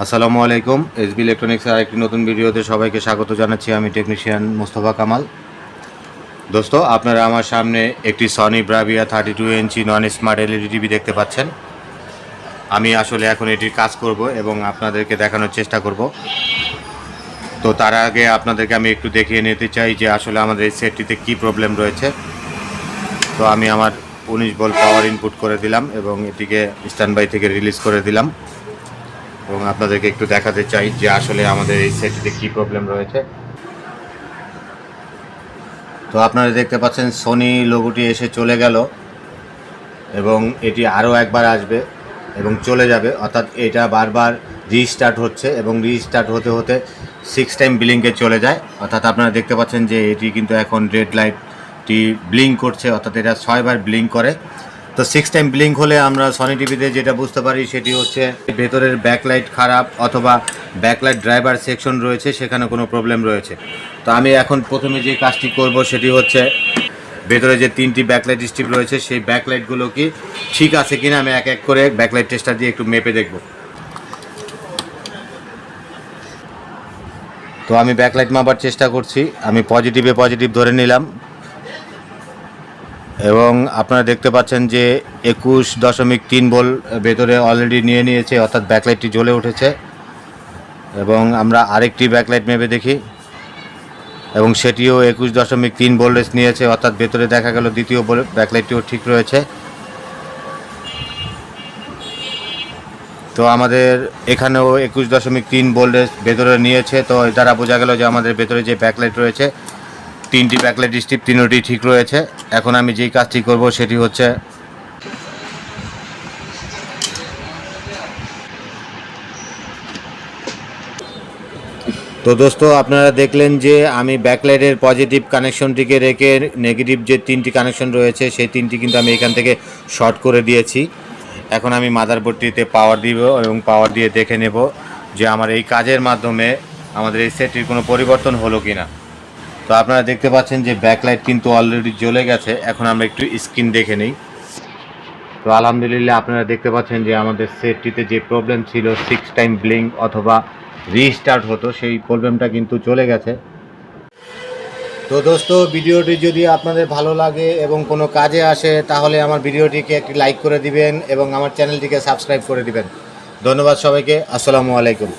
আসসালামু আলাইকুম। এসবি ইলেকট্রনিক্সের আরেকটি নতুন ভিডিওতে সবাইকে স্বাগত জানাচ্ছি। আমি টেকনিশিয়ান মোস্তফা কামাল। দোস্ত, আপনারা আমার সামনে একটি সনি ব্রাভিয়া 32 ইঞ্চি নন স্মার্ট এলইডি টিভি দেখতে পাচ্ছেন। আমি আসলে এখন এটির কাজ করব এবং আপনাদেরকে দেখানোর চেষ্টা করব। তো তার আগে আপনাদেরকে আমি একটু দেখিয়ে নিতে চাই যে আসলে আমাদের এই সেটটিতে কী প্রবলেম রয়েছে। তো আমি আমার 19 ভোল্ট পাওয়ার ইনপুট করে দিলাম এবং এটিকে স্ট্যান্ড বাই থেকে রিলিজ করে দিলাম এবং আপনাদেরকে একটু দেখাতে চাই যে আসলে আমাদের এই সেটটিতে কী প্রবলেম রয়েছে। তো আপনারা দেখতে পাচ্ছেন সোনি লোগোটি এসে চলে গেল এবং এটি আরও একবার আসবে এবং চলে যাবে, অর্থাৎ এটা বারবার রিস্টার্ট হচ্ছে এবং রিস্টার্ট হতে হতে 6 টাইম ব্লিঙ্কে চলে যায়। অর্থাৎ আপনারা দেখতে পাচ্ছেন যে এটি কিন্তু এখন রেড লাইটটি ব্লিঙ্ক করছে, অর্থাৎ এটা 6 বার ব্লিঙ্ক করে। তো 6 টাইম ব্লিঙ্ক হলে আমরা সনি টিভিতে যেটা বুঝতে পারি সেটি হচ্ছে ভেতরের ব্যাকলাইট খারাপ অথবা ব্যাকলাইট ড্রাইভার সেকশন রয়েছে, সেখানে কোনো প্রবলেম রয়েছে। তো আমি এখন প্রথমে যে কাজটি করব সেটি হচ্ছে ভেতরে যে 3টি ব্যাকলাইট স্ট্রিপ রয়েছে সেই ব্যাকলাইটগুলো কি ঠিক আছে কিনা আমি এক এক করে ব্যাকলাইট টেস্টার দিয়ে একটু মেপে দেখব। তো আমি ব্যাকলাইট মাপার চেষ্টা করছি। আমি পজিটিভ ধরে নিলাম এবং আপনারা দেখতে পাচ্ছেন যে 21.3 ভোল্ট ভেতরে অলরেডি নিয়ে নিয়েছে, অর্থাৎ ব্যাকলাইটটি জ্বলে উঠেছে। এবং আমরা আরেকটি ব্যাকলাইট মেপে দেখি এবং সেটিও 21.3 ভোল্টেজ নিয়েছে, অর্থাৎ ভেতরে দেখা গেল দ্বিতীয় ব্যাকলাইটটিও ঠিক রয়েছে। তো আমাদের এখানেও 21.3 ভোল্টেজ ভেতরে নিয়েছে। তো এর দ্বারা বোঝা গেল যে আমাদের ভেতরে যে ব্যাকলাইট রয়েছে 3টি ব্যাকলাইট স্ট্রিপ 3টি ঠিক রয়েছে। এখন আমি যেই কাজটি করব সেটি হচ্ছে তো দোস্ত, আপনারা দেখলেন যে আমি ব্যাকলাইটের পজিটিভ কানেকশনটিকে রেখে নেগেটিভ যে 3টি কানেকশন রয়েছে সেই 3টি কিন্তু আমি এখান থেকে শর্ট করে দিয়েছি। এখন আমি মাদারবোর্ডটিতে পাওয়ার দিব এবং পাওয়ার দিয়ে দেখে নেব যে আমার এই কাজের মাধ্যমে আমাদের এই সেটটির কোনো পরিবর্তন হলো কি না। তো আপনারা দেখতে পাচ্ছেন যে ব্যাকলাইট কিন্তু অলরেডি জ্বলে গেছে। এখন আমরা একটু স্ক্রিন দেখে নিই। তো আলহামদুলিল্লাহ আপনারা দেখতে পাচ্ছেন যে আমাদের সেটটিতে যে প্রবলেম ছিল 6 টাইম ব্লিঙ্ক অথবা রিস্টার্ট হতো, সেই প্রবলেমটা কিন্তু চলে গেছে। তো দোস্ত, ভিডিওটি যদি আপনাদের ভালো লাগে এবং কোনো কাজে আসে তাহলে আমার ভিডিওটিকে একটি লাইক করে দিবেন এবং আমার চ্যানেলটিকে সাবস্ক্রাইব করে দিবেন। ধন্যবাদ সবাইকে। আসসালামু আলাইকুম।